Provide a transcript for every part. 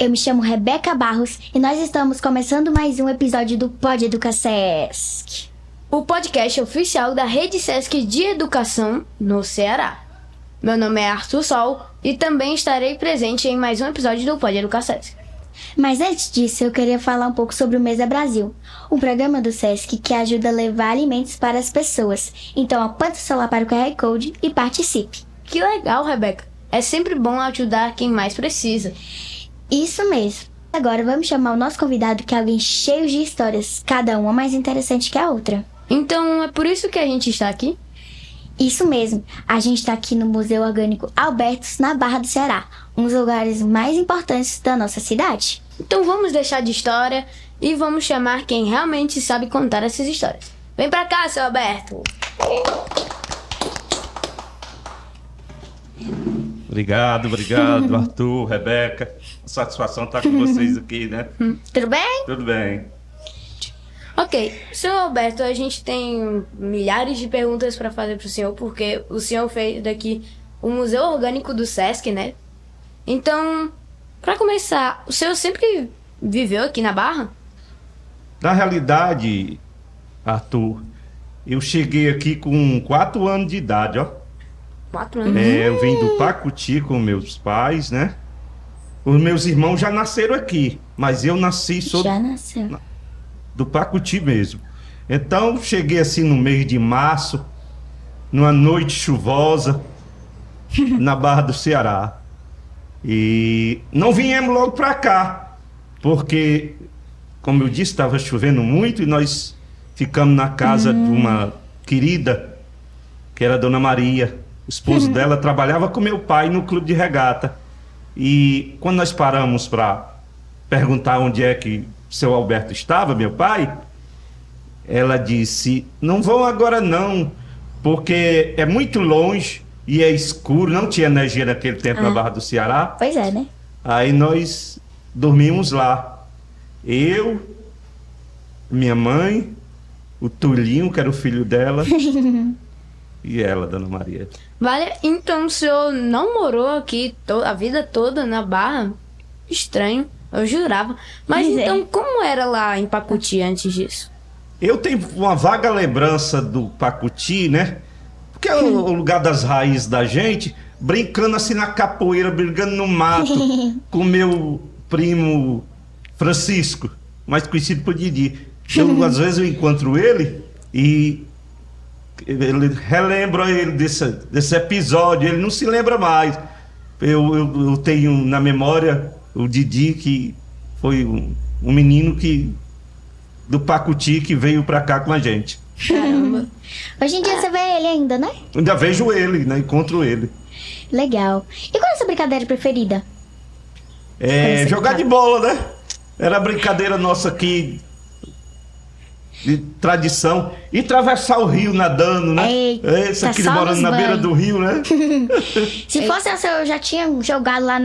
eu me chamo Rebeca Barros e nós estamos começando mais um episódio do Pod Educa Sesc, o podcast oficial da Rede Sesc de Educação no Ceará. Meu nome é Arthur Sol e também estarei presente em mais um episódio do Pod Educa Sesc. Mas antes disso, eu queria falar um pouco sobre o Mesa Brasil, um programa do Sesc que ajuda a levar alimentos para as pessoas. Então aponte o celular para o QR Code e participe. Que legal, Rebeca. É sempre bom ajudar quem mais precisa. Isso mesmo. Agora vamos chamar o nosso convidado, que é alguém cheio de histórias, cada uma mais interessante que a outra. Então é por isso que a gente está aqui? Isso mesmo. A gente está aqui no Museu Orgânico Albertus, na Barra do Ceará, um dos lugares mais importantes da nossa cidade. Então vamos deixar de história e vamos chamar quem realmente sabe contar essas histórias. Vem pra cá, seu Alberto! Obrigado, Arthur, Rebeca. Satisfação estar com vocês aqui, né? Tudo bem? Tudo bem. Ok, senhor Alberto, a gente tem milhares de perguntas para fazer para o senhor, porque o senhor fez daqui o Museu Orgânico do Sesc, né? Então, para começar, o senhor sempre viveu aqui na Barra? Na realidade, Arthur, eu cheguei aqui com 4 anos de idade, ó. 4 anos? Eu vim do Pacuti com meus pais, né? Os meus irmãos já nasceram aqui, mas eu nasci Já nasceu. do Pacuti mesmo. Então, cheguei assim no mês de março, numa noite chuvosa, na Barra do Ceará. E não viemos logo para cá, porque, como eu disse, estava chovendo muito e nós ficamos na casa de uma querida, que era a Dona Maria. O esposo dela trabalhava com meu pai no clube de regata. E quando nós paramos para perguntar onde é que o seu Alberto estava, meu pai, ela disse: não vão agora não, porque é muito longe e é escuro, não tinha energia naquele tempo na Barra do Ceará. Pois é, né? Aí nós dormimos lá. Eu, minha mãe, o Tulinho, que era o filho dela, e ela, Dona Maria. Vale, então o senhor não morou aqui a vida toda na Barra? Estranho, eu jurava. Mas Pois é. então, como era lá em Pacuti antes disso? Eu tenho uma vaga lembrança do Pacuti, né? Porque é o lugar das raízes da gente, brincando assim na capoeira, brigando no mato, com meu primo Francisco, mais conhecido por Didi. Às vezes eu encontro ele e ele relembra ele desse episódio, ele não se lembra mais. Eu tenho na memória o Didi, que foi um menino do Pacuti que veio pra cá com a gente. Caramba. Hoje em dia você vê ele ainda, né? Ainda vejo ele, né? Encontro ele. Legal. E qual é a sua brincadeira preferida? É, jogar de bola, né? Era a brincadeira nossa aqui de tradição. E atravessar o rio nadando, né? Eita, Esse aqui só morando nos na beira banhos. do rio, né? Se fosse eu já tinha jogado lá.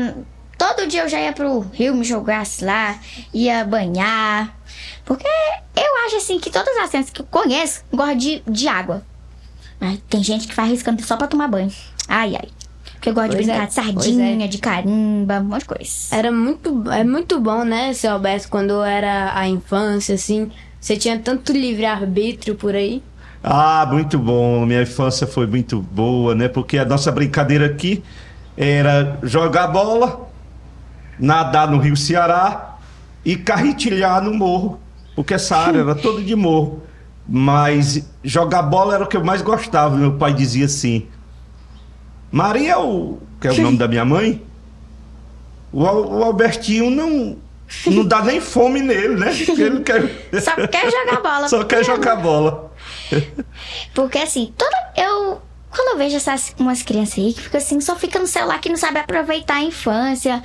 Todo dia eu já ia pro rio, me jogasse lá, ia banhar. Porque eu acho assim que todas as crianças que eu conheço gostam de água. Mas tem gente que vai arriscando só pra tomar banho. Ai, ai. Porque eu gosto de Pois brincar é, de sardinha, de carimba, um monte de coisa. É muito bom, né, seu Alberto, quando era a infância, assim, você tinha tanto livre-arbítrio por aí. Ah, muito bom. Minha infância foi muito boa, né? Porque a nossa brincadeira aqui era jogar bola, nadar no Rio Ceará e carretilhar no morro. Porque essa área era toda de morro. Mas jogar bola era o que eu mais gostava. Meu pai dizia assim: Maria, que é o nome da minha mãe, o Albertinho não dá nem fome nele, né? Porque ele Só quer jogar bola. só quer jogar bola. Porque assim, quando eu vejo umas crianças aí que ficam assim, só fica no celular, que não sabe aproveitar a infância.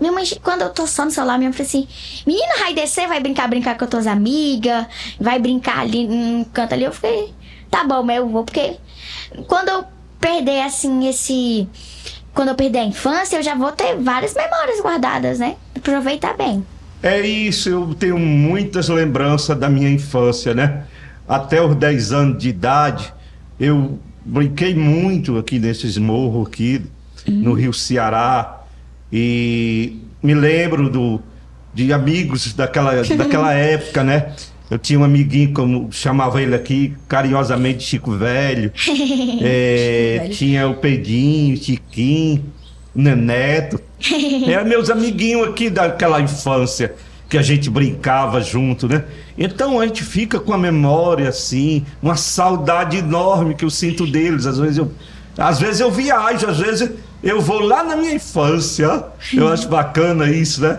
Minha mãe, quando eu tô só no celular, minha mãe fala assim: menina, vai descer, vai brincar com as tuas amigas, vai brincar ali no canto ali. Eu fiquei, tá bom, mas eu vou, porque quando eu perder assim quando eu perder a infância, eu já vou ter várias memórias guardadas, né? Aproveitar bem. É isso, eu tenho muitas lembranças da minha infância, né? Até os 10 anos de idade, eu brinquei muito aqui nesses morros aqui, no Rio Ceará. E me lembro de amigos daquela época, né? Eu tinha um amiguinho, como chamava ele aqui, carinhosamente Chico Velho. Tinha o Pedinho, Chiquinho, Neneto. Eram meus amiguinhos aqui daquela infância que a gente brincava junto, né? Então a gente fica com a memória, assim, uma saudade enorme que eu sinto deles. Às vezes eu viajo, às vezes eu vou lá na minha infância. Eu acho bacana isso, né?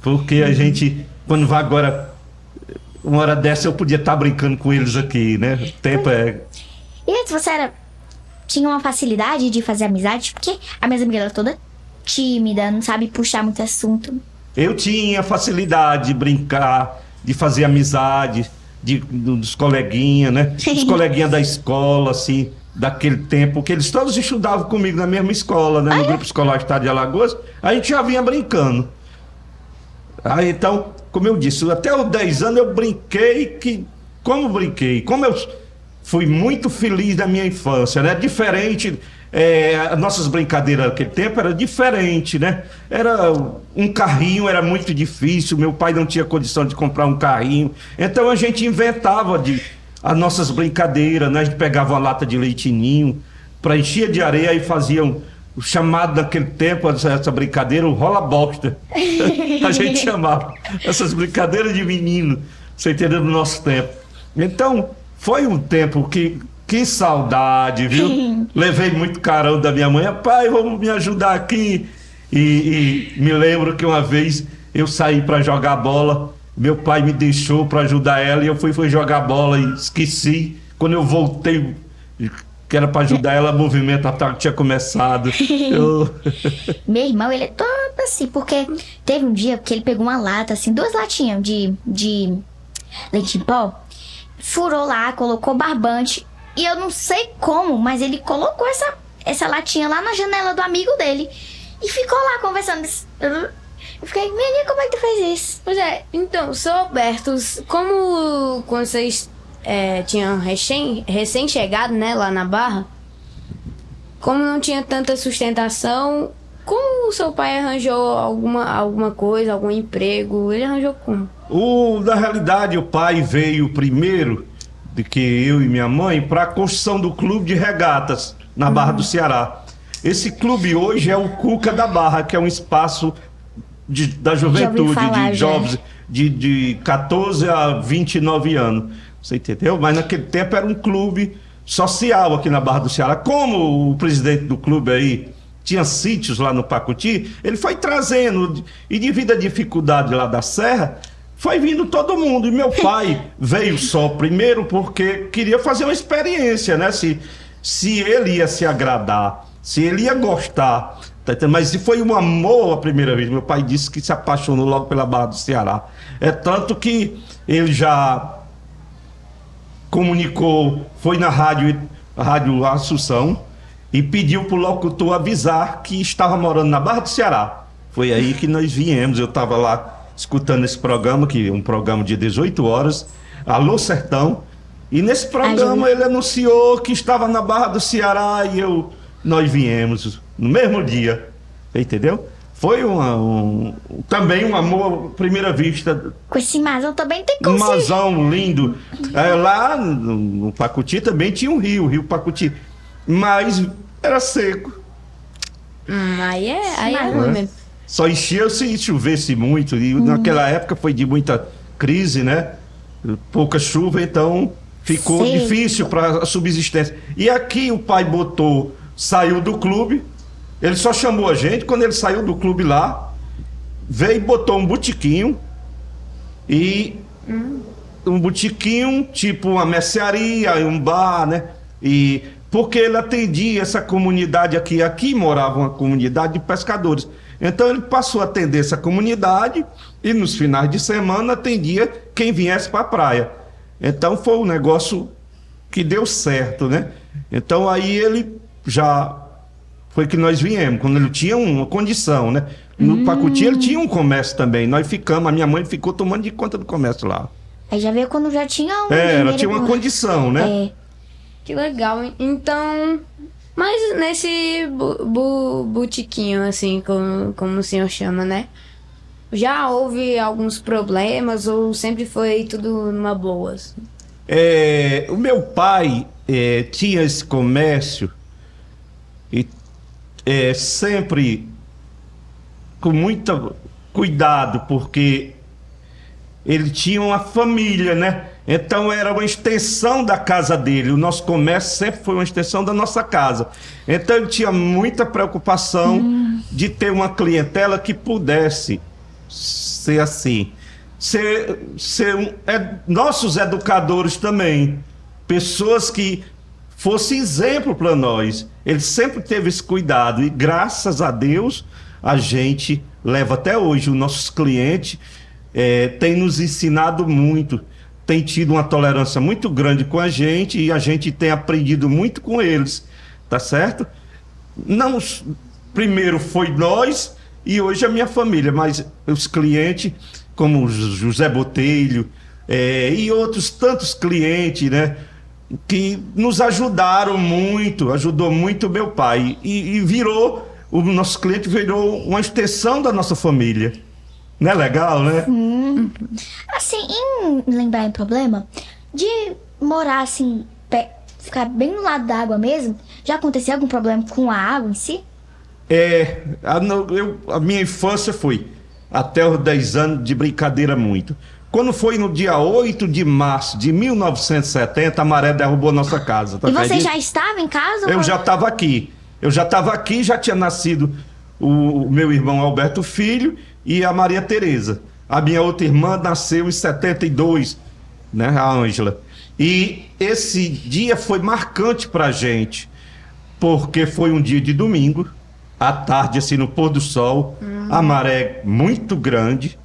Porque a gente, quando vai agora, uma hora dessa eu podia estar brincando com eles aqui, né? O tempo é... E antes você tinha uma facilidade de fazer amizade? Porque a minha amiga era toda tímida, não sabe puxar muito assunto. Eu tinha facilidade de brincar, de fazer amizade, dos coleguinhas, né? Os coleguinhas da escola, assim, daquele tempo, que eles todos estudavam comigo na mesma escola, né? No Grupo Escolar Estado de Alagoas, a gente já vinha brincando. Aí, então, como eu disse, até os 10 anos eu brinquei, como eu fui muito feliz na minha infância, né? Diferente... as nossas brincadeiras naquele tempo era diferente, né? Era um carrinho, era muito difícil. Meu pai não tinha condição de comprar um carrinho. Então a gente inventava as nossas brincadeiras, né? A gente pegava uma lata de leite ninho, preenchia de areia e faziam o chamado naquele tempo, essa brincadeira, o rola-bosta. A gente chamava essas brincadeiras de menino, você entendeu, no nosso tempo. Então, foi um tempo que saudade, viu? Levei muito carão da minha mãe. Pai, vamos me ajudar aqui. E me lembro que uma vez eu saí para jogar bola. Meu pai me deixou para ajudar ela e eu fui jogar bola e esqueci. Quando eu voltei, que era para ajudar ela, o movimento ataque tinha começado. Meu irmão, ele é todo assim, porque teve um dia que ele pegou uma lata, assim, 2 latinhas de leite em pó, furou lá, colocou barbante. E eu não sei como, mas ele colocou essa latinha lá na janela do amigo dele. E ficou lá conversando. Eu fiquei, menina, como é que tu fez isso? Pois é, então, seu Alberto, como quando vocês tinham recém-chegado, né, lá na Barra, como não tinha tanta sustentação, como o seu pai arranjou alguma coisa, algum emprego? Ele arranjou como? Na realidade, o pai veio primeiro de que eu e minha mãe para a construção do clube de regatas na Barra do Ceará. Esse clube hoje é o Cuca da Barra, que é um espaço da juventude, de jovens de 14 a 29 anos. Você entendeu? Mas naquele tempo era um clube social aqui na Barra do Ceará. Como o presidente do clube aí tinha sítios lá no Pacuti, ele foi trazendo, e devido à dificuldade lá da serra, foi vindo todo mundo. E meu pai veio só primeiro porque queria fazer uma experiência, né? Se ele ia se agradar, se ele ia gostar. Tá entendendo? Mas se foi um amor a primeira vez, meu pai disse que se apaixonou logo pela Barra do Ceará. É tanto que ele já comunicou, foi na rádio Assunção e pediu para o locutor avisar que estava morando na Barra do Ceará. Foi aí que nós viemos. Eu estava lá escutando esse programa, que é um programa de 18 horas, Alô Sertão, e nesse programa ele anunciou que estava na Barra do Ceará e nós viemos no mesmo dia, entendeu? Foi também um amor à primeira vista. Com esse masão também tem como um masão lindo. Lá no Pacuti também tinha um rio Pacuti, mas era seco. Aí é ruim mesmo. Só enchia se chovesse muito, e naquela época foi de muita crise, né? Pouca chuva, então ficou difícil para a subsistência. E aqui o pai saiu do clube, ele só chamou a gente, quando ele saiu do clube lá, veio e botou um botiquinho, um botiquinho, tipo uma mercearia, um bar, né? E porque ele atendia essa comunidade aqui morava uma comunidade de pescadores. Então ele passou a atender essa comunidade e nos finais de semana atendia quem viesse para a praia. Então foi um negócio que deu certo, né? Então aí ele já foi que nós viemos, quando ele tinha uma condição, né? No Pacuti ele tinha um comércio também. Nós ficamos, a minha mãe ficou tomando de conta do comércio lá. Aí já veio quando já tinha ela tinha uma condição, né? Que legal. Então, Mas nesse botiquinho, assim, como o senhor chama, né? Já houve alguns problemas ou sempre foi tudo numa boa? Assim? O meu pai tinha esse comércio e sempre com muito cuidado, porque ele tinha uma família, né? Então era uma extensão da casa dele. O nosso comércio sempre foi uma extensão da nossa casa. Então ele tinha muita preocupação de ter uma clientela que pudesse ser assim. Nossos educadores também. Pessoas que fossem exemplo para nós. Ele sempre teve esse cuidado. E graças a Deus, a gente leva até hoje. Os nossos clientes têm nos ensinado muito. Tem tido uma tolerância muito grande com a gente e a gente tem aprendido muito com eles, tá certo? Não, primeiro foi nós e hoje a minha família, mas os clientes, como o José Botelho e outros tantos clientes, né, que nos ajudaram muito, ajudou muito o meu pai e o nosso cliente virou uma extensão da nossa família. Não é legal, né? Assim, em lembrar em problema, de morar assim, ficar bem no lado da água mesmo, já aconteceu algum problema com a água em si? A minha infância foi até os 10 anos de brincadeira muito. Quando foi no dia 8 de março de 1970, a maré derrubou nossa casa. Tá, e você já estava em casa? Eu já estava aqui. Já tinha nascido o meu irmão Alberto Filho e a Maria Tereza. A minha outra irmã nasceu em 72, né, a Ângela. E esse dia foi marcante pra gente, porque foi um dia de domingo, à tarde, assim, no pôr do sol, a maré muito grande,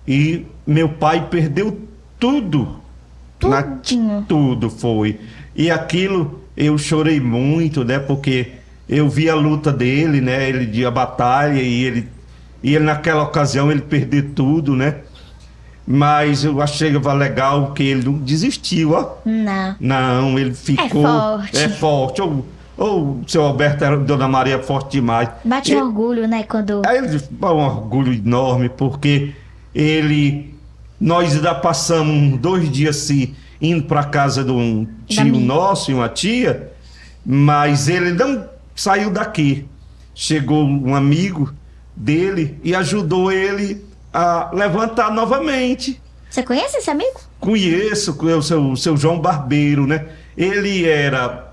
e meu pai perdeu tudo. Tudinho. Tudo foi. E aquilo eu chorei muito, né, porque eu vi a luta dele, né, a batalha, e ele naquela ocasião ele perdeu tudo, né? Mas eu achei legal que ele não desistiu, ó. Não, ele ficou. É forte. Ou o seu Alberto era Dona Maria forte demais. Bate um orgulho, né? Quando. Aí ele um orgulho enorme, porque nós ainda passamos 2 dias assim, indo para casa de um tio nosso e uma tia, mas ele não saiu daqui. Chegou um amigo dele e ajudou ele a levantar novamente. Você conhece esse amigo? Conheço, o seu João Barbeiro, né? Ele era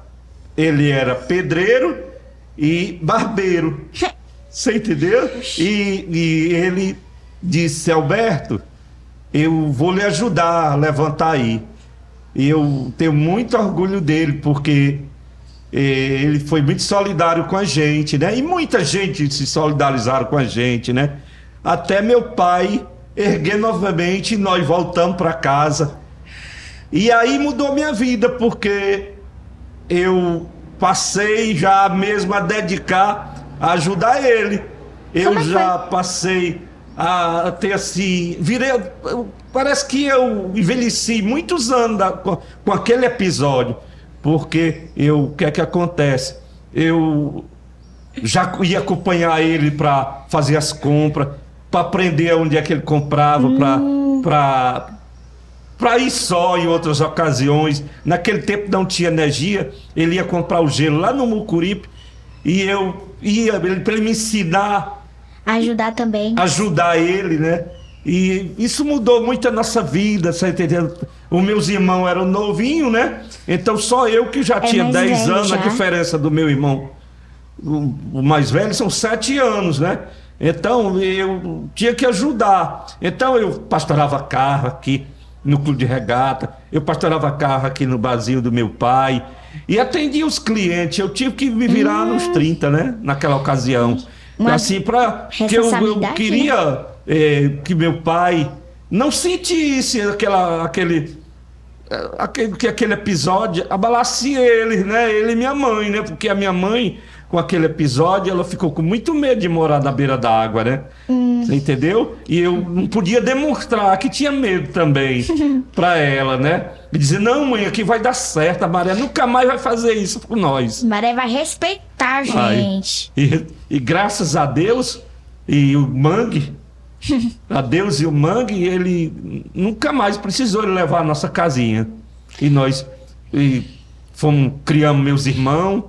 pedreiro e barbeiro. Você entendeu? E ele disse: Alberto, eu vou lhe ajudar a levantar aí. E eu tenho muito orgulho dele, porque ele foi muito solidário com a gente, né? E muita gente se solidarizaram com a gente, né? Até meu pai erguer novamente e nós voltamos para casa. E aí mudou minha vida, porque eu passei já mesmo a dedicar a ajudar ele. Eu já passei a ter assim... Parece que eu envelheci muitos anos com aquele episódio. Porque o que é que acontece? Eu já ia acompanhar ele para fazer as compras, para aprender onde é que ele comprava, para ir só em outras ocasiões. Naquele tempo não tinha energia, ele ia comprar o gelo lá no Mucuripe e eu ia para ele me ensinar. Ajudar ele, né? E isso mudou muito a nossa vida, você entendendo? Os meus irmãos eram novinhos, né? Então só eu que já tinha 10 anos, a diferença do meu irmão. O mais velho são 7 anos, né? Então eu tinha que ajudar. Então eu pastorava carro aqui no clube de regata, eu pastorava carro aqui no barzinho do meu pai e atendia os clientes. Eu tive que me virar nos 30, né? Naquela ocasião. Assim, que eu queria... né? Que meu pai não sentisse aquele episódio abalasse ele, né? Ele e minha mãe, né? Porque a minha mãe com aquele episódio, ela ficou com muito medo de morar na beira da água, né? Você entendeu? E eu não podia demonstrar que tinha medo também para ela, né? E dizer, não, mãe, aqui vai dar certo, a Maré nunca mais vai fazer isso com nós. Maré vai respeitar a gente. E graças a Deus e o Mangue, a Deus e o Mangue, ele nunca mais precisou levar a nossa casinha. E nós criamos meus irmãos,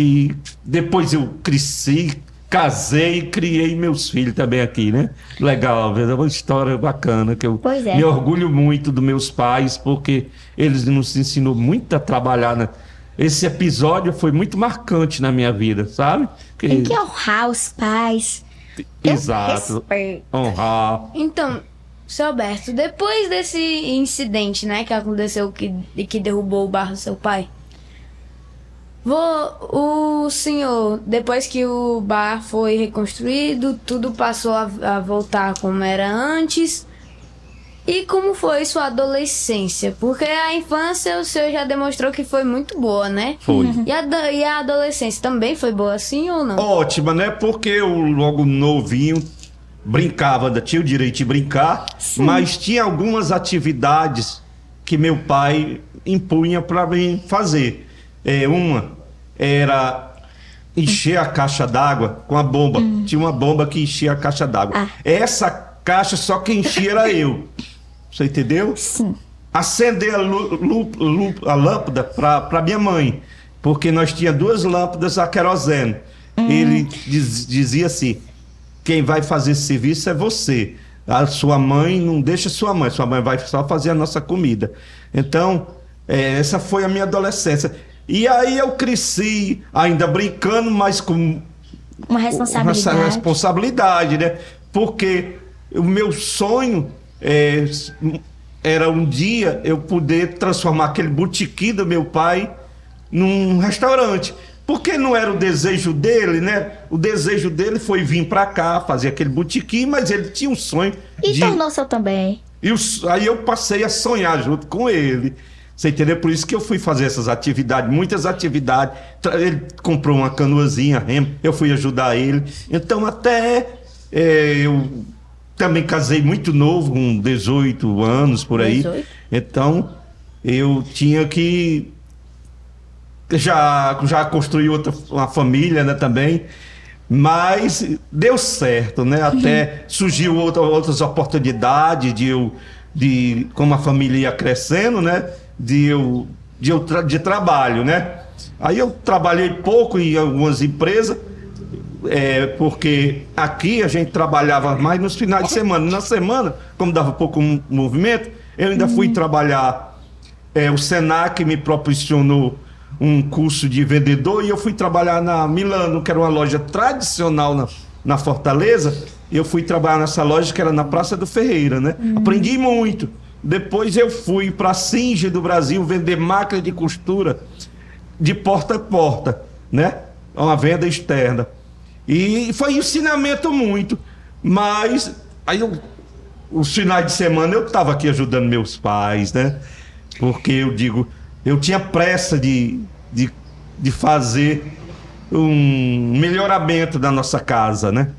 e depois eu cresci, casei e criei meus filhos também aqui, né? Legal, é uma história bacana, que eu me orgulho muito dos meus pais, porque eles nos ensinou muito a trabalhar, né? Esse episódio foi muito marcante na minha vida, sabe? Tem que honrar os pais. Exato. Honrar. Então, seu Alberto, depois desse incidente, né, que aconteceu, que derrubou o barco do seu pai, o senhor, depois que o bar foi reconstruído, tudo passou a voltar como era antes. E como foi sua adolescência? Porque a infância o senhor já demonstrou que foi muito boa, né? Foi. E a adolescência também foi boa assim ou não? Ótima, né? Porque eu logo novinho brincava, tinha o direito de brincar, mas tinha algumas atividades que meu pai impunha para mim fazer. Uma era encher a caixa d'água com a bomba. Tinha uma bomba que enchia a caixa d'água. Essa caixa só quem enchia era eu. Você entendeu? Sim. Acender a lâmpada para minha mãe, porque nós tinha 2 lâmpadas a querosene. Ele dizia assim, quem vai fazer esse serviço é você. A sua mãe, não deixa sua mãe vai só fazer a nossa comida. Então, essa foi a minha adolescência. E aí eu cresci ainda brincando, mas com uma responsabilidade, né? Porque o meu sonho era um dia eu poder transformar aquele botequim do meu pai num restaurante. Porque não era o desejo dele, né? O desejo dele foi vir para cá, fazer aquele botequim, mas ele tinha um sonho tornou seu também. Aí eu passei a sonhar junto com ele. Você entendeu? Por isso que eu fui fazer essas atividades, muitas atividades. Ele comprou uma canoazinha, remo, eu fui ajudar ele. Então eu também casei muito novo, com 18 anos, por aí. 18? Então, eu tinha que já construir uma família, né, também. Mas deu certo, né? Até surgiu outras oportunidades como a família ia crescendo, né? De trabalho, né? Aí eu trabalhei pouco em algumas empresas, porque aqui a gente trabalhava mais nos finais de semana. Na semana, como dava pouco movimento, eu ainda fui trabalhar. O Senac me proporcionou um curso de vendedor e eu fui trabalhar na Milano, que era uma loja tradicional na Fortaleza. Eu fui trabalhar nessa loja que era na Praça do Ferreira, né? Aprendi muito. Depois eu fui para a Singer do Brasil vender máquina de costura de porta a porta, né? Uma venda externa. E foi ensinamento muito. Mas aí os finais de semana eu estava aqui ajudando meus pais, né? Porque eu tinha pressa de fazer um melhoramento da nossa casa, né?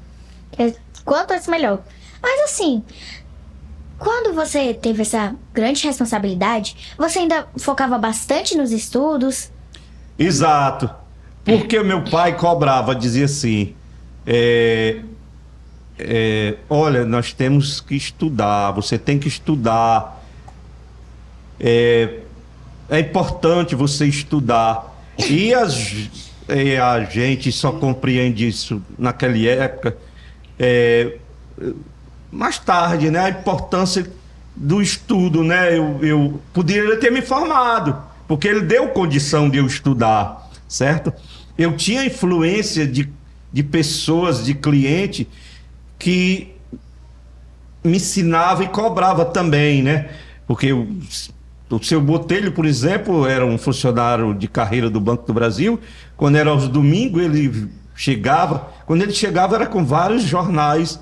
Quanto antes melhor. Mas assim, quando você teve essa grande responsabilidade, você ainda focava bastante nos estudos? Exato. Porque o meu pai cobrava, dizia assim, olha, nós temos que estudar, você tem que estudar. É importante você estudar. E a gente só compreende isso naquela época, mais tarde, né? A importância do estudo, né? Eu poderia ter me formado, porque ele deu condição de eu estudar, certo? Eu tinha influência de pessoas, de cliente, que me ensinava e cobrava também, né? Porque o seu Botelho, por exemplo, era um funcionário de carreira do Banco do Brasil. Quando era aos domingos, ele chegava. Quando ele chegava, era com vários jornais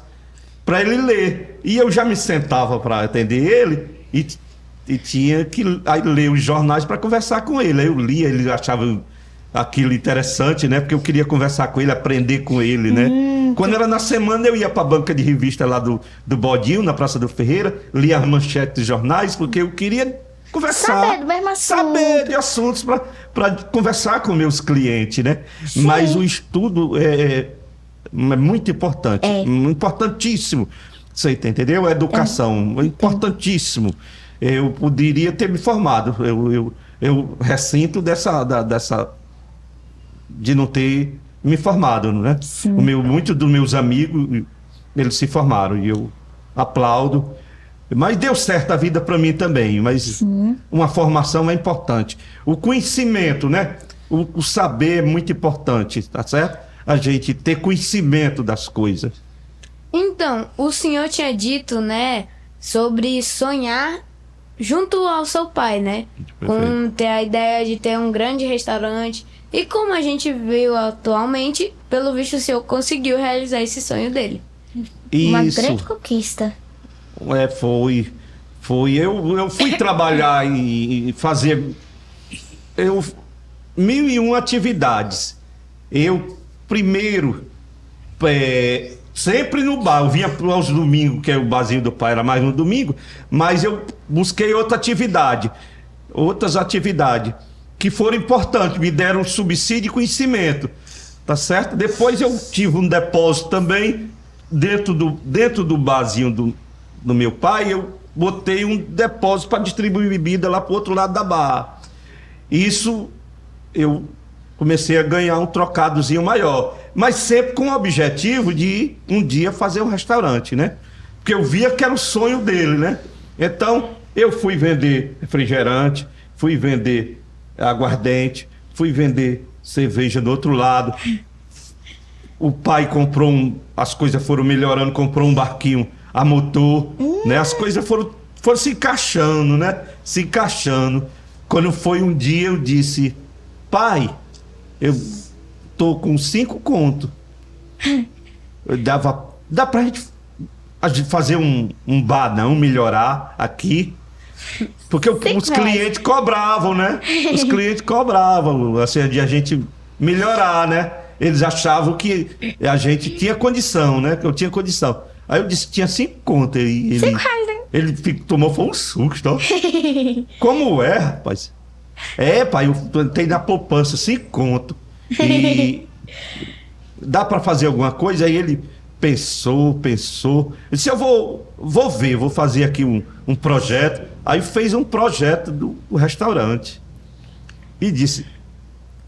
para ele ler. E eu já me sentava para atender ele e tinha que ler os jornais para conversar com ele. Aí eu lia, ele achava aquilo interessante, né? Porque eu queria conversar com ele, aprender com ele, né? Quando era na semana, eu ia para a banca de revista lá do Bodinho, na Praça do Ferreira, lia as manchetes dos jornais, porque eu queria conversar. Saber do mesmo assunto. Saber de assuntos para conversar com meus clientes, né? Sim. Mas o estudo é muito importante, importantíssimo. Você entendeu? A educação, é importantíssimo. Eu poderia ter me formado. Eu ressinto de não ter me formado, né? Sim. Muitos dos meus amigos, eles se formaram e eu aplaudo. Mas deu certo a vida para mim também, mas uma formação é importante. O conhecimento, né? O saber é muito importante, tá certo? A gente ter conhecimento das coisas. Então, o senhor tinha dito, né, sobre sonhar junto ao seu pai, né? Com ter a ideia de ter um grande restaurante. E como a gente atualmente, pelo visto o senhor conseguiu realizar esse sonho dele. Uma Isso. grande conquista. Foi. Eu fui trabalhar e fazer 1001 atividades. Eu, primeiro, sempre no bar. Eu vinha aos domingos, que o barzinho do pai era mais no domingo, mas eu busquei outras atividades que foram importantes, me deram subsídio e conhecimento, tá certo? Depois eu tive um depósito também, dentro do barzinho do meu pai, eu botei um depósito para distribuir bebida lá para o outro lado da barra. Isso eu comecei a ganhar um trocadozinho maior, mas sempre com o objetivo de um dia fazer um restaurante, né? Porque eu via que era o sonho dele, né? Então eu fui vender refrigerante, fui vender aguardente, fui vender cerveja do outro lado. O pai comprou as coisas foram melhorando, comprou um barquinho a motor, né? As coisas foram se encaixando, né? Se encaixando. Quando foi um dia, eu disse: pai, eu tô com 5 contos. Dá pra gente fazer um bar, não? Melhorar aqui. Porque os clientes cobravam, né? Os clientes cobravam, assim, de a gente melhorar, né? Eles achavam que a gente tinha condição, né? Que eu tinha condição. Aí eu disse, tinha 5 contas. E 5 reais, né? ele tomou, foi um susto, ó. Como é, rapaz? Pai, eu tenho na poupança 5 contos. E dá para fazer alguma coisa? Aí ele pensou. Eu disse, eu vou ver, vou fazer aqui um projeto. Aí fez um projeto do restaurante. E disse,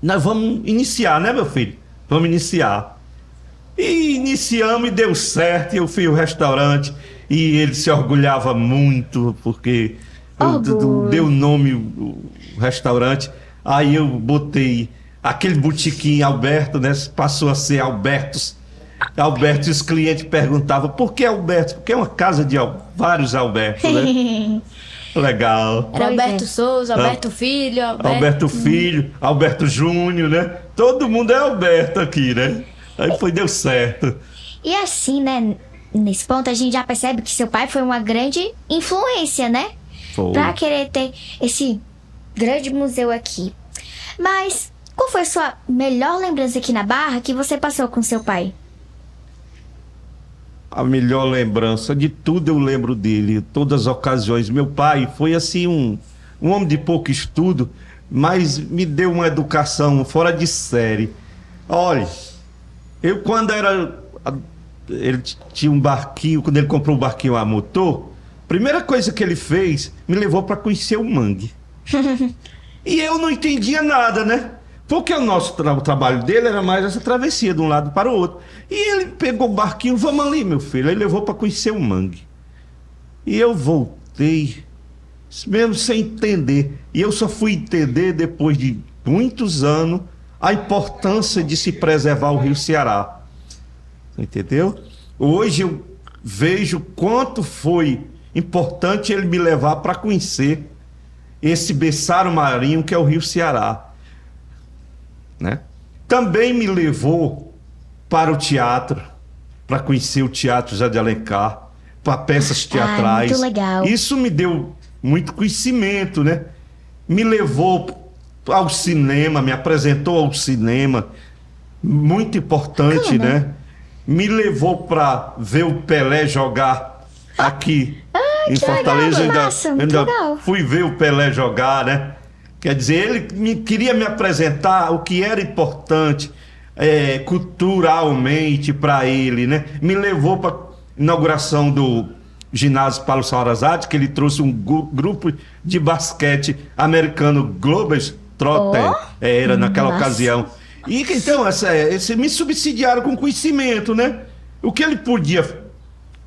nós vamos iniciar, né, meu filho? Vamos iniciar. E iniciamos e deu certo. Eu fiz o restaurante e ele se orgulhava muito, porque deu nome o restaurante. Aí eu botei aquele botequim Alberto, né? Passou a ser Albertos. Alberto, e os clientes perguntavam, por que Alberto? Porque é uma casa de vários Albertos, né? Legal. Era Alberto Souza, Alberto Filho, Alberto Filho, Alberto Júnior, né? Todo mundo é Alberto aqui, né? Aí deu certo. E assim, né? Nesse ponto a gente já percebe que seu pai foi uma grande influência, né? Foi. Pra querer ter esse grande museu aqui. Mas qual foi a sua melhor lembrança aqui na Barra que você passou com seu pai? A melhor lembrança de tudo eu lembro dele, todas as ocasiões. Meu pai foi assim um homem de pouco estudo, mas me deu uma educação fora de série. Olha, eu quando ele tinha um barquinho, quando ele comprou um barquinho a motor, a primeira coisa que ele fez, me levou para conhecer o mangue. E eu não entendia nada, né? Porque o trabalho dele era mais essa travessia de um lado para o outro. E ele pegou o barquinho, vamos ali, meu filho. Aí levou para conhecer o mangue. E eu voltei, mesmo sem entender. E eu só fui entender, depois de muitos anos, a importância de se preservar o Rio Ceará. Entendeu? Hoje eu vejo quanto foi importante ele me levar para conhecer esse berçário marinho que é o Rio Ceará. Né? Também me levou para o teatro, para conhecer o Teatro José de Alencar, para peças teatrais. Muito legal. Isso me deu muito conhecimento, né? Me levou ao cinema, me apresentou ao cinema, muito importante, né? Me levou para ver o Pelé jogar aqui em Fortaleza. legal, massa, muito legal. Fui ver o Pelé jogar, né? Quer dizer, ele queria me apresentar o que era importante culturalmente para ele, né? Me levou para inauguração do ginásio Paulo Saurazade, que ele trouxe um grupo de basquete americano, Globetrotter, era naquela ocasião. E então, me subsidiaram com conhecimento, né? O que ele podia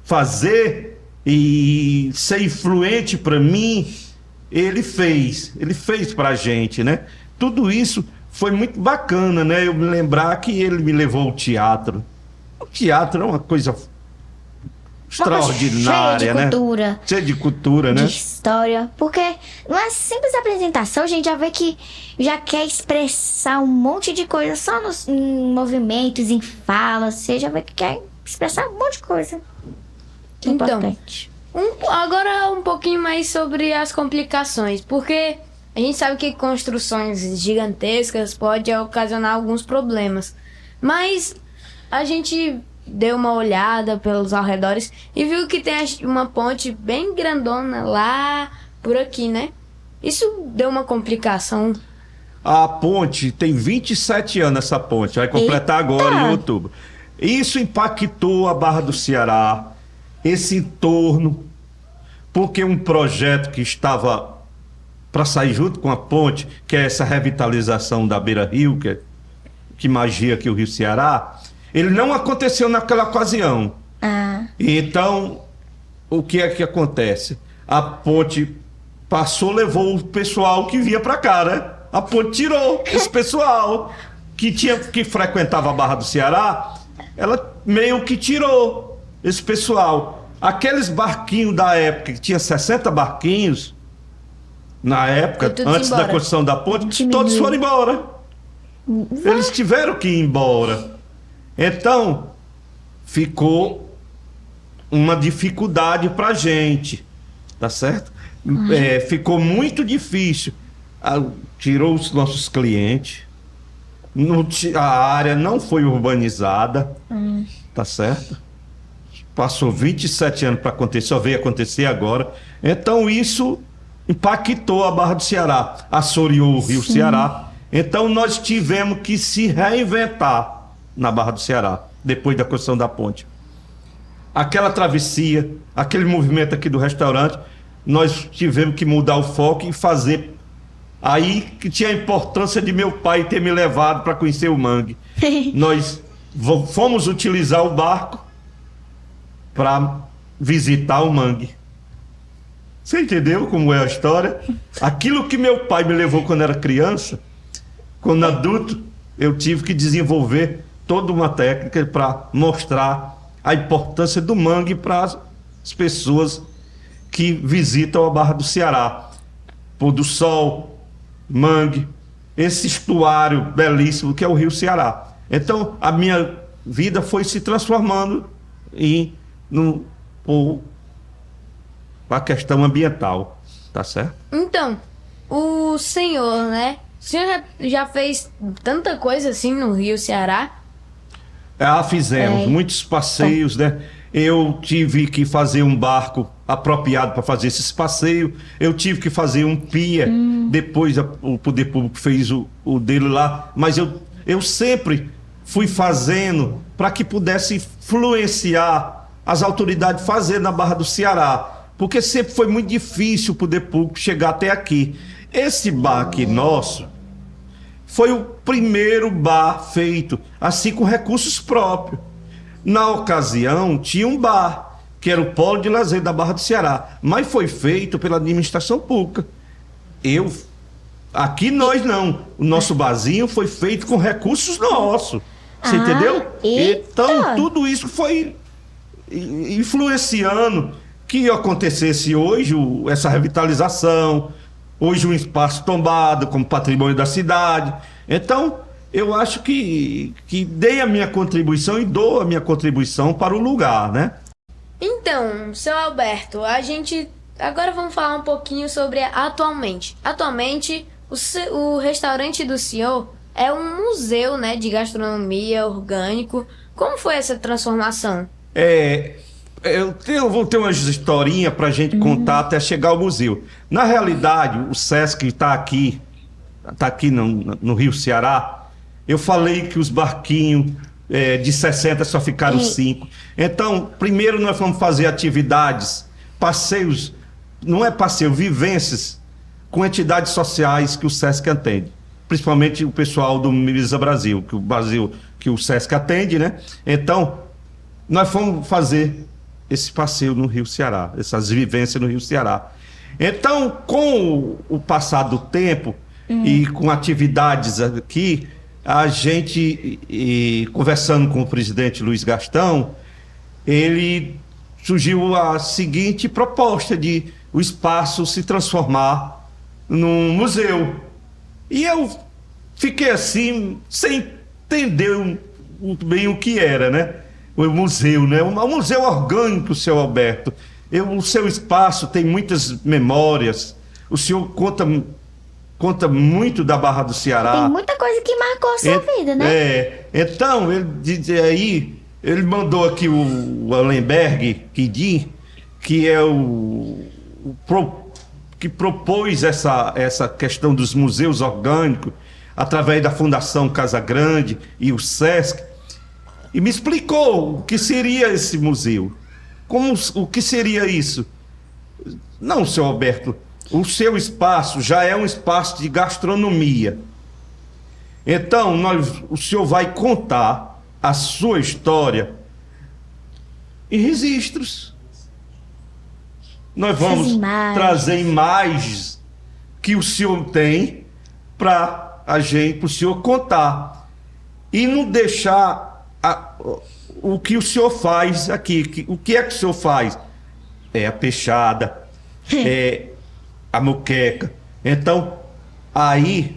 fazer e ser influente para mim, ele fez pra gente, né? Tudo isso foi muito bacana, né? Eu me lembrar que ele me levou ao teatro. O teatro é uma coisa extraordinária, cheia de né? cultura. Cheia de cultura, né? De história. Porque não é simples apresentação, a gente já vê que já quer expressar um monte de coisa só em movimentos, em falas. Você já vê que quer expressar um monte de coisa. Que é Então, importante. Agora um pouquinho mais sobre as complicações, porque a gente sabe que construções gigantescas podem ocasionar alguns problemas, mas a gente deu uma olhada pelos arredores e viu que tem uma ponte bem grandona lá por aqui, né? Isso deu uma complicação. A ponte tem 27 anos, essa ponte, vai completar agora em outubro. Isso impactou a Barra do Ceará, esse entorno, porque um projeto que estava para sair junto com a ponte, que é essa revitalização da beira-rio, que magia aqui o Rio Ceará, ele não aconteceu naquela ocasião. Então, o que é que acontece? A ponte passou, levou o pessoal que vinha para cá, né? A ponte tirou esse pessoal que frequentava a Barra do Ceará, ela meio que tirou esse pessoal. Aqueles barquinhos da época, que tinha 60 barquinhos, na época, antes da construção da ponte, todos foram embora. Eles tiveram que ir embora. Então, ficou uma dificuldade pra gente, tá certo? Ficou muito difícil. Tirou os nossos clientes, a área não foi urbanizada, tá certo? Passou 27 anos para acontecer, só veio acontecer agora. Então isso impactou a Barra do Ceará, assoreou o Rio Ceará. Então nós tivemos que se reinventar na Barra do Ceará, depois da construção da ponte. Aquela travessia, aquele movimento aqui do restaurante, nós tivemos que mudar o foco e fazer. Aí que tinha a importância de meu pai ter me levado para conhecer o mangue. Nós fomos utilizar o barco para visitar o mangue. Você entendeu como é a história? Aquilo que meu pai me levou quando era criança, quando adulto, eu tive que desenvolver toda uma técnica para mostrar a importância do mangue para as pessoas que visitam a Barra do Ceará. Pôr do sol, mangue, esse estuário belíssimo que é o Rio Ceará. Então, a minha vida foi se transformando a questão ambiental, tá certo? Então, o senhor, né? O senhor já fez tanta coisa assim no Rio Ceará? Fizemos muitos passeios, né? Eu tive que fazer um barco apropriado para fazer esses passeios. Eu tive que fazer um pia. Depois o Poder Público fez o dele lá. Mas eu sempre fui fazendo para que pudesse influenciar as autoridades fazer na Barra do Ceará. Porque sempre foi muito difícil o Poder Público chegar até aqui. Esse bar aqui nosso foi o primeiro bar feito assim com recursos próprios. Na ocasião, tinha um bar, que era o Polo de Lazer da Barra do Ceará, mas foi feito pela administração pública. Aqui nós não. O nosso barzinho foi feito com recursos nossos. Você entendeu? Então, tudo isso foi influenciando que acontecesse hoje essa revitalização, hoje um espaço tombado como patrimônio da cidade. Então, eu acho que dei a minha contribuição e dou a minha contribuição para o lugar, né? Então, seu Alberto, agora vamos falar um pouquinho sobre atualmente. Atualmente, o restaurante do senhor é um museu, né, de gastronomia orgânico. Como foi essa transformação? Eu vou ter umas historinhas para a gente contar até chegar ao museu. Na realidade, o Sesc está aqui no Rio Ceará. Eu falei que os barquinhos de 60 só ficaram 5. Então, primeiro nós vamos fazer atividades, passeios, não é passeio, vivências com entidades sociais que o Sesc atende. Principalmente o pessoal do Misa Brasil, que o Sesc atende, né? Então, nós fomos fazer esse passeio no Rio Ceará, essas vivências no Rio Ceará. Então, com o passar do tempo e com atividades aqui, a gente, conversando com o presidente Luiz Gastão, ele surgiu a seguinte proposta de o espaço se transformar num museu. E eu fiquei assim, sem entender bem o que era, né? O museu, né? Um museu orgânico, seu Alberto. O seu espaço tem muitas memórias. O senhor conta muito da Barra do Ceará. Tem muita coisa que marcou a sua vida, né? Então, ele mandou aqui o Allenberg Quidin, que é que propôs essa questão dos museus orgânicos através da Fundação Casa Grande e o Sesc, e me explicou o que seria esse museu. O que seria isso? Não, senhor Alberto, o seu espaço já é um espaço de gastronomia. Então, o senhor vai contar a sua história em registros. Nós vamos trazer imagens que o senhor tem para o senhor contar. E não deixar o que o senhor faz aqui. O que é que o senhor faz? É a peixada, é a moqueca. Então, aí,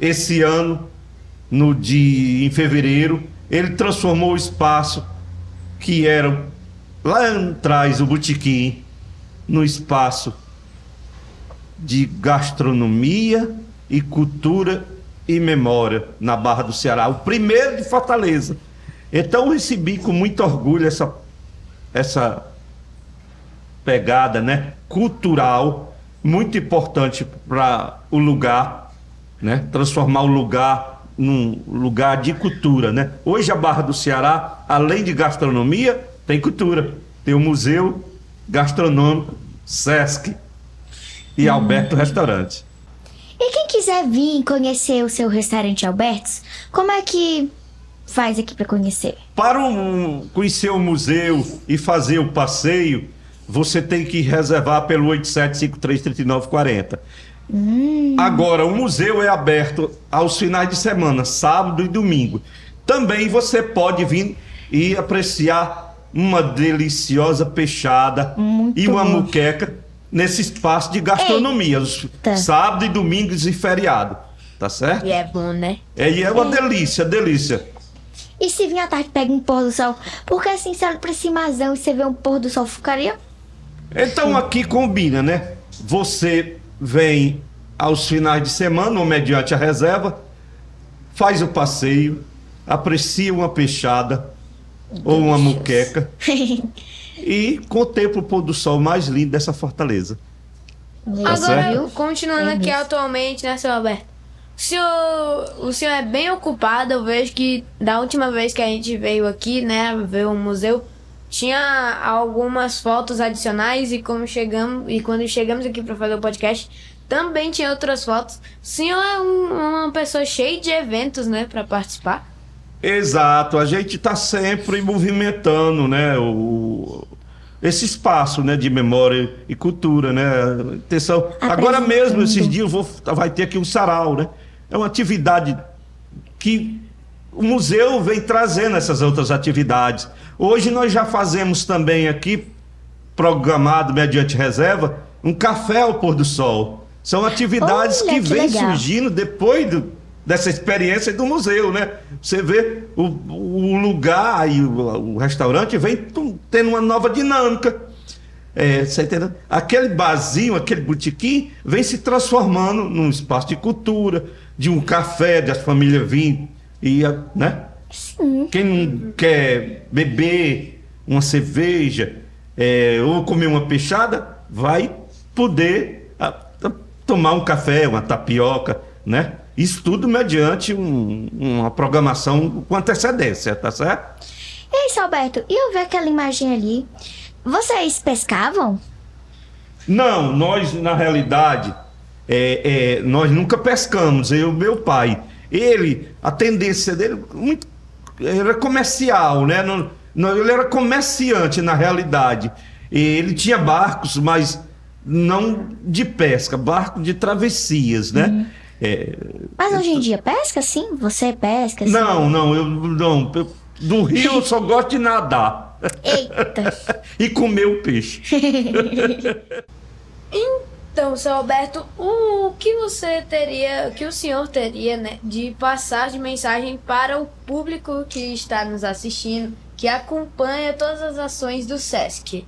esse ano, em fevereiro, ele transformou o espaço que era lá atrás, o botequim, no espaço de gastronomia e cultura e memória na Barra do Ceará, o primeiro de Fortaleza. Então eu recebi com muito orgulho essa pegada, né, cultural, muito importante para o lugar, né, transformar o lugar num lugar de cultura, né? Hoje a Barra do Ceará, além de gastronomia, tem cultura. Tem o Museu Gastronômico Sesc e Alberto Restaurante. E quem quiser vir conhecer o seu restaurante Albertos, como é que faz aqui para conhecer? Para conhecer o museu e fazer o passeio, você tem que reservar pelo 87533940. Agora, o museu é aberto aos finais de semana, sábado e domingo. Também você pode vir e apreciar uma deliciosa peixada e uma moqueca nesse espaço de gastronomia, sábado e domingos e feriado, tá certo? E é bom, né? E é uma delícia. E se vir à tarde pega um pôr do sol? Porque assim, se olha pra cimazão e você vê um pôr do sol, ficaria... Então aqui combina, né? Você vem aos finais de semana, ou mediante a reserva, faz o passeio, aprecia uma peixada ou uma moqueca e contempla o pôr do sol mais lindo dessa fortaleza. Agora, continuando aqui atualmente, né, seu Alberto? O senhor é bem ocupado. Eu vejo que da última vez que a gente veio aqui, né, ver o museu, tinha algumas fotos adicionais e quando chegamos aqui para fazer o podcast, também tinha outras fotos. O senhor é uma pessoa cheia de eventos, né, para participar? Exato, a gente está sempre movimentando, né, esse espaço, né, de memória e cultura, né. Agora mesmo, esses dias, vai ter aqui um sarau, né. É uma atividade que o museu vem trazendo essas outras atividades. Hoje nós já fazemos também aqui, programado mediante reserva, um café ao pôr do sol. São atividades que vêm surgindo depois dessa experiência do museu, né? Você vê o lugar e o restaurante vem tendo uma nova dinâmica. Você entendeu? Aquele barzinho, aquele botequim, vem se transformando num espaço de cultura, de um café, das famílias virem, né? Sim. Quem não quer beber uma cerveja ou comer uma peixada, vai poder tomar um café, uma tapioca, né? Isso tudo mediante uma programação com antecedência, tá certo? E aí, seu Alberto, e eu ver aquela imagem ali? Vocês pescavam? Não, nós, na realidade, nós nunca pescamos, eu e meu pai. A tendência dele era comercial, né? Ele era comerciante, na realidade. Ele tinha barcos, mas não de pesca, barco de travessias, né? Mas hoje em dia pesca, sim? Você pesca, sim? Não. Do rio eu só gosto de nadar. Eita! E comer o peixe. Então, seu Alberto, o que o senhor teria, né, de passar de mensagem para o público que está nos assistindo, que acompanha todas as ações do SESC?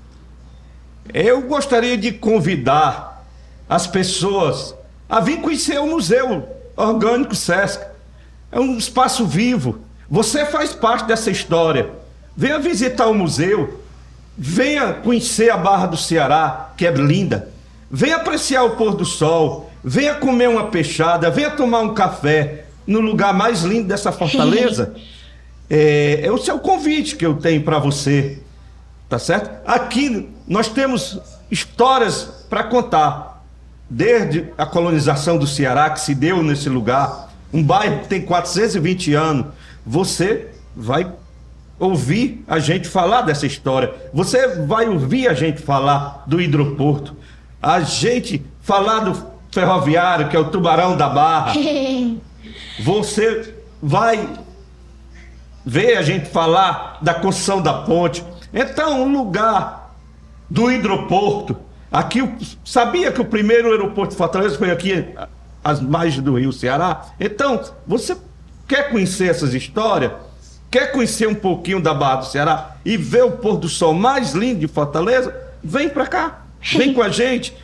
Eu gostaria de convidar as pessoas a vir conhecer o Museu Orgânico SESC. É um espaço vivo. Você faz parte dessa história. Venha visitar o museu. Venha conhecer a Barra do Ceará, que é linda. Venha apreciar o pôr do sol. Venha comer uma peixada. Venha tomar um café no lugar mais lindo dessa fortaleza. É o seu convite que eu tenho para você. Tá certo? Aqui nós temos histórias para contar. Desde a colonização do Ceará, que se deu nesse lugar. Um bairro que tem 420 anos. Você vai ouvir a gente falar dessa história. Você vai ouvir a gente falar do hidroporto. A gente falar do ferroviário, que é o Tubarão da Barra. Você vai ver a gente falar da construção da ponte. Então, um lugar do hidroporto. Aqui, sabia que o primeiro aeroporto de Fortaleza foi aqui, às margens do Rio Ceará? Então, você quer conhecer essas histórias? Quer conhecer um pouquinho da Barra do Ceará e ver o pôr do sol mais lindo de Fortaleza? Vem para cá, vem com a gente.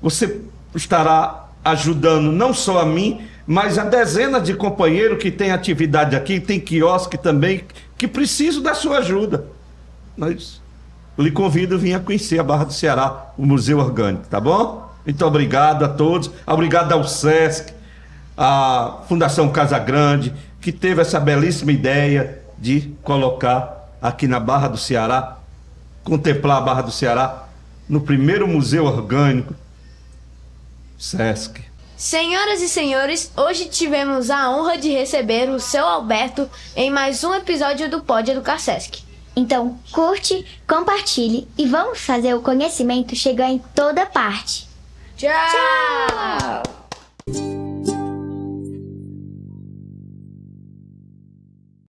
Você estará ajudando não só a mim, mas a dezenas de companheiros que têm atividade aqui, tem quiosque também, que precisam da sua ajuda. Mas eu lhe convido a vir conhecer a Barra do Ceará, o Museu Orgânico, tá bom? Muito obrigado a todos, obrigado ao SESC, à Fundação Casa Grande, que teve essa belíssima ideia de colocar aqui na Barra do Ceará, contemplar a Barra do Ceará, no primeiro museu orgânico, SESC. Senhoras e senhores, hoje tivemos a honra de receber o seu Alberto em mais um episódio do Pode Educar SESC. Então, curte, compartilhe e vamos fazer o conhecimento chegar em toda parte. Tchau!